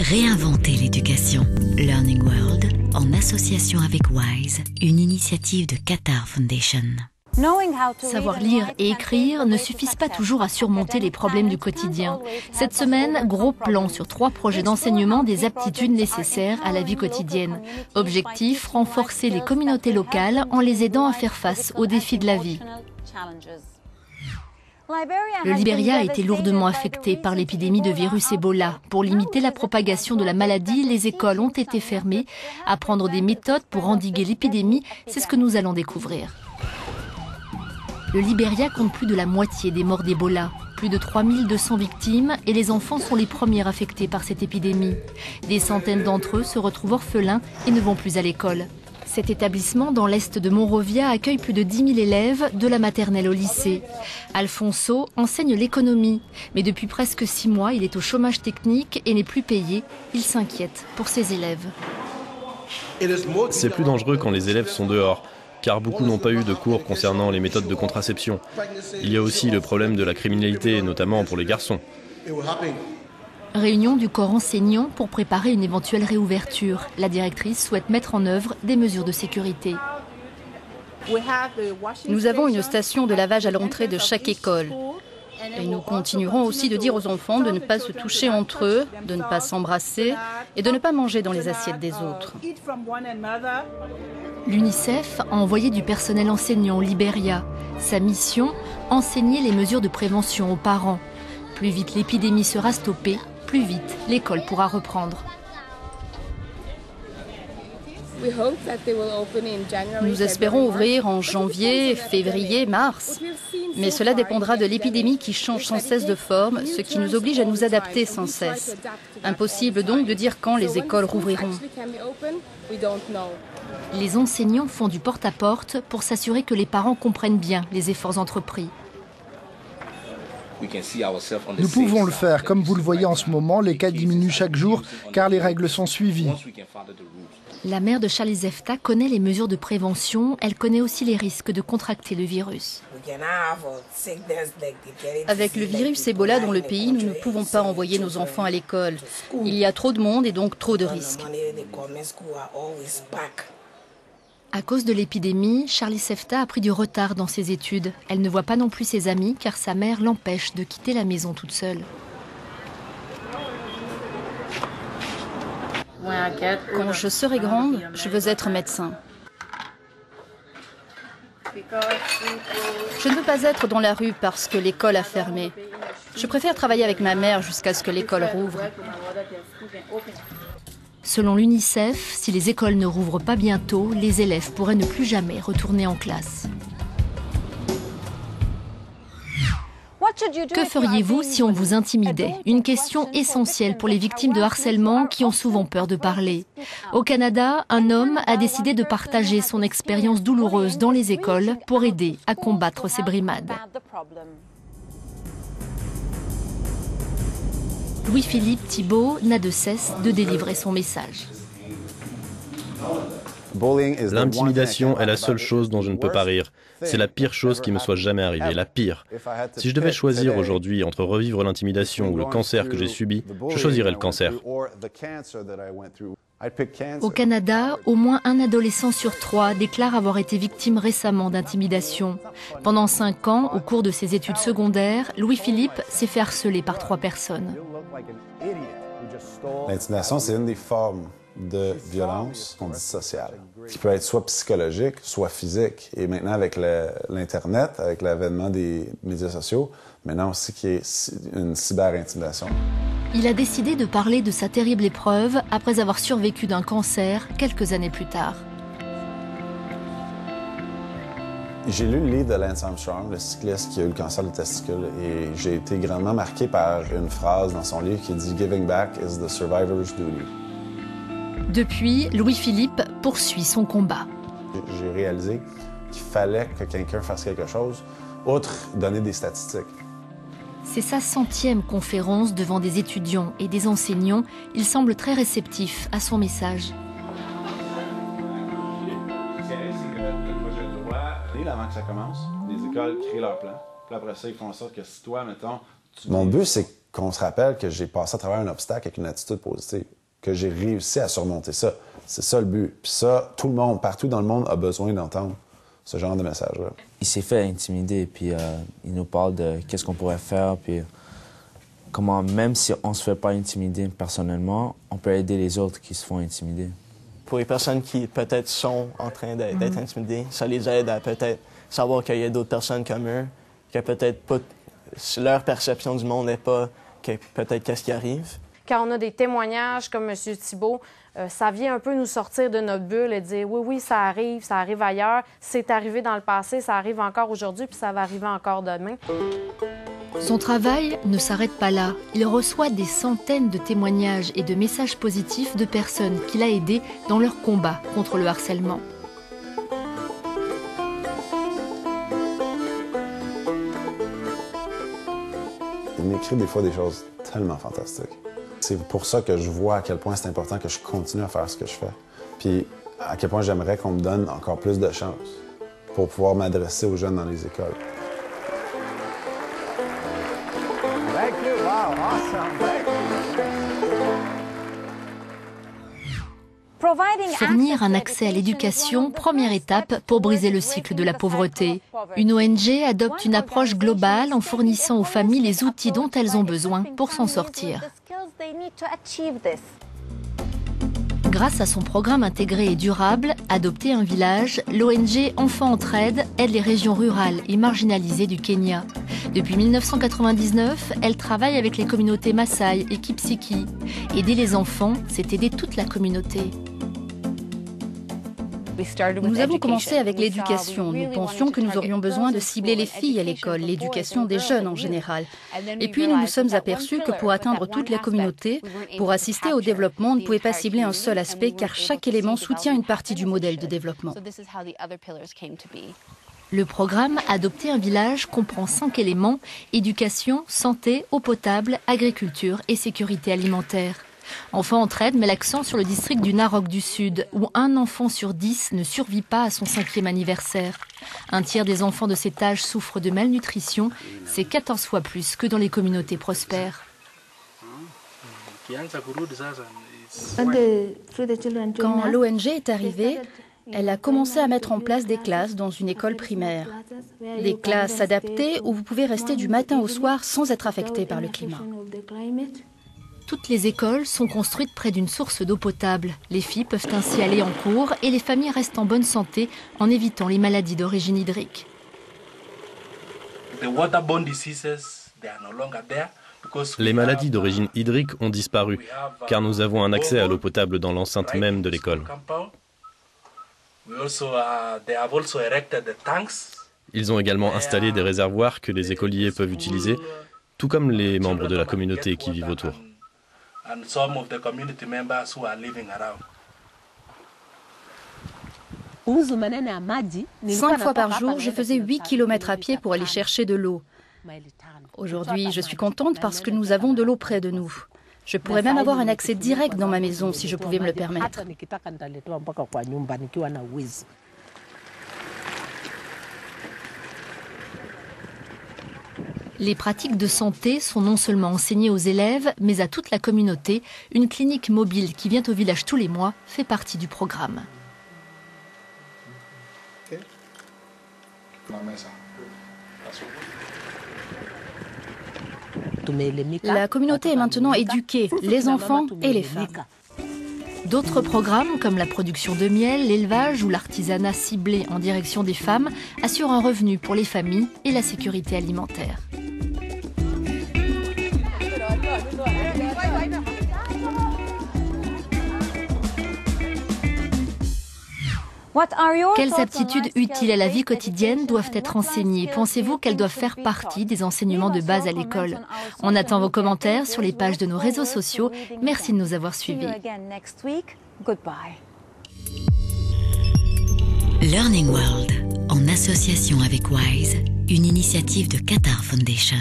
Réinventer l'éducation. Learning World, en association avec WISE, une initiative de Qatar Foundation. Savoir lire et écrire ne suffisent pas toujours à surmonter les problèmes du quotidien. Cette semaine, gros plan sur 3 projets d'enseignement des aptitudes nécessaires à la vie quotidienne. Objectif, renforcer les communautés locales en les aidant à faire face aux défis de la vie. Le Libéria a été lourdement affecté par l'épidémie de virus Ebola. Pour limiter la propagation de la maladie, les écoles ont été fermées. Apprendre des méthodes pour endiguer l'épidémie, c'est ce que nous allons découvrir. Le Libéria compte plus de la moitié des morts d'Ebola. Plus de 3200 victimes et les enfants sont les premiers affectés par cette épidémie. Des centaines d'entre eux se retrouvent orphelins et ne vont plus à l'école. Cet établissement dans l'est de Monrovia accueille plus de 10 000 élèves de la maternelle au lycée. Alfonso enseigne l'économie, mais depuis presque 6 mois, il est au chômage technique et n'est plus payé. Il s'inquiète pour ses élèves. C'est plus dangereux quand les élèves sont dehors, car beaucoup n'ont pas eu de cours concernant les méthodes de contraception. Il y a aussi le problème de la criminalité, notamment pour les garçons. Réunion du corps enseignant pour préparer une éventuelle réouverture. La directrice souhaite mettre en œuvre des mesures de sécurité. Nous avons une station de lavage à l'entrée de chaque école. Et nous continuerons aussi de dire aux enfants de ne pas se toucher entre eux, de ne pas s'embrasser et de ne pas manger dans les assiettes des autres. L'UNICEF a envoyé du personnel enseignant au Libéria. Sa mission, enseigner les mesures de prévention aux parents. Plus vite l'épidémie sera stoppée, plus vite l'école pourra reprendre. Nous espérons ouvrir en janvier, février, mars. Mais cela dépendra de l'épidémie qui change sans cesse de forme, ce qui nous oblige à nous adapter sans cesse. Impossible donc de dire quand les écoles rouvriront. Les enseignants font du porte-à-porte pour s'assurer que les parents comprennent bien les efforts entrepris. Nous pouvons le faire. Comme vous le voyez en ce moment, les cas diminuent chaque jour car les règles sont suivies. La mère de Charlie Zefta connaît les mesures de prévention. Elle connaît aussi les risques de contracter le virus. Avec le virus Ebola dans le pays, nous ne pouvons pas envoyer nos enfants à l'école. Il y a trop de monde et donc trop de risques. À cause de l'épidémie, Charlie Zefta a pris du retard dans ses études. Elle ne voit pas non plus ses amis car sa mère l'empêche de quitter la maison toute seule. Quand je serai grande, je veux être médecin. Je ne veux pas être dans la rue parce que l'école a fermé. Je préfère travailler avec ma mère jusqu'à ce que l'école rouvre. Selon l'UNICEF, si les écoles ne rouvrent pas bientôt, les élèves pourraient ne plus jamais retourner en classe. Que feriez-vous si on vous intimidait? Une question essentielle pour les victimes de harcèlement qui ont souvent peur de parler. Au Canada, un homme a décidé de partager son expérience douloureuse dans les écoles pour aider à combattre ces brimades. Louis-Philippe Thibault n'a de cesse de délivrer son message. L'intimidation est la seule chose dont je ne peux pas rire. C'est la pire chose qui me soit jamais arrivée, la pire. Si je devais choisir aujourd'hui entre revivre l'intimidation ou le cancer que j'ai subi, je choisirais le cancer. Au Canada, au moins un adolescent sur 3 déclare avoir été victime récemment d'intimidation. Pendant 5 ans, au cours de ses études secondaires, Louis-Philippe s'est fait harceler par 3 personnes. L'intimidation, c'est une des formes de violence qu'on dit sociale, qui peut être soit psychologique, soit physique. Et maintenant, avec l'Internet, avec l'avènement des médias sociaux, maintenant aussi qu'il y ait une cyber-intimidation. Il a décidé de parler de sa terrible épreuve après avoir survécu d'un cancer quelques années plus tard. J'ai lu le livre de Lance Armstrong, le cycliste qui a eu le cancer du testicule, et j'ai été grandement marqué par une phrase dans son livre qui dit « Giving back is the survivor's duty ». Depuis, Louis-Philippe poursuit son combat. J'ai réalisé qu'il fallait que quelqu'un fasse quelque chose, outre donner des statistiques. C'est sa 100e conférence devant des étudiants et des enseignants. Il semble très réceptif à son message. Avant que ça commence, les écoles créent leur plan. Puis après ça, ils font en sorte que si toi, mettons, Mon but, c'est qu'on se rappelle que j'ai passé à travers un obstacle avec une attitude positive, que j'ai réussi à surmonter ça. C'est ça le but. Puis ça, tout le monde, partout dans le monde, a besoin d'entendre ce genre de message-là. Il s'est fait intimider, puis il nous parle de qu'est-ce qu'on pourrait faire, puis comment, même si on ne se fait pas intimider personnellement, on peut aider les autres qui se font intimider. Pour les personnes qui peut-être sont en train d'être intimidées, ça les aide à peut-être savoir qu'il y a d'autres personnes comme eux, que peut-être pas leur perception du monde n'est pas peut-être qu'est-ce qui arrive. Quand on a des témoignages comme M. Thibault, ça vient un peu nous sortir de notre bulle et dire oui, ça arrive ailleurs, c'est arrivé dans le passé, ça arrive encore aujourd'hui, puis ça va arriver encore demain. Son travail ne s'arrête pas là. Il reçoit des centaines de témoignages et de messages positifs de personnes qu'il a aidées dans leur combat contre le harcèlement. Il m'écrit des fois des choses tellement fantastiques. C'est pour ça que je vois à quel point c'est important que je continue à faire ce que je fais. Puis à quel point j'aimerais qu'on me donne encore plus de chance pour pouvoir m'adresser aux jeunes dans les écoles. Thank you. Wow, awesome. Thank you. Fournir un accès à l'éducation, première étape pour briser le cycle de la pauvreté. Une ONG adopte une approche globale en fournissant aux familles les outils dont elles ont besoin pour s'en sortir. Grâce à son programme intégré et durable, Adopter un village, l'ONG Enfants Entraide aide les régions rurales et marginalisées du Kenya. Depuis 1999, elle travaille avec les communautés Maasai et Kipsiki. Aider les enfants, c'est aider toute la communauté. Nous avons commencé avec l'éducation. Nous pensions que nous aurions besoin de cibler les filles à l'école, l'éducation des jeunes en général. Et puis nous nous sommes aperçus que pour atteindre toute la communauté, pour assister au développement, on ne pouvait pas cibler un seul aspect car chaque élément soutient une partie du modèle de développement. Le programme Adopter un village comprend 5 éléments: éducation, santé, eau potable, agriculture et sécurité alimentaire. Enfants Entraide met l'accent sur le district du Narok du Sud, où un enfant sur 10 ne survit pas à son 5e anniversaire. Un tiers des enfants de cet âge souffrent de malnutrition, c'est 14 fois plus que dans les communautés prospères. Quand l'ONG est arrivée, elle a commencé à mettre en place des classes dans une école primaire. Des classes adaptées où vous pouvez rester du matin au soir sans être affecté par le climat. Toutes les écoles sont construites près d'une source d'eau potable. Les filles peuvent ainsi aller en cours et les familles restent en bonne santé en évitant les maladies d'origine hydrique. Les maladies d'origine hydrique ont disparu, car nous avons un accès à l'eau potable dans l'enceinte même de l'école. Ils ont également installé des réservoirs que les écoliers peuvent utiliser, tout comme les membres de la communauté qui vivent autour. 5 fois par jour, je faisais 8 km à pied pour aller chercher de l'eau. Aujourd'hui, je suis contente parce que nous avons de l'eau près de nous. Je pourrais même avoir un accès direct dans ma maison si je pouvais me le permettre. Les pratiques de santé sont non seulement enseignées aux élèves, mais à toute la communauté. Une clinique mobile qui vient au village tous les mois fait partie du programme. La communauté est maintenant éduquée, les enfants et les femmes. D'autres programmes, comme la production de miel, l'élevage ou l'artisanat ciblé en direction des femmes, assurent un revenu pour les familles et la sécurité alimentaire. Quelles aptitudes utiles à la vie quotidienne doivent être enseignées? Pensez-vous qu'elles doivent faire partie des enseignements de base à l'école? On attend vos commentaires sur les pages de nos réseaux sociaux. Merci de nous avoir suivis. Learning World, en association avec WISE, une initiative de Qatar Foundation.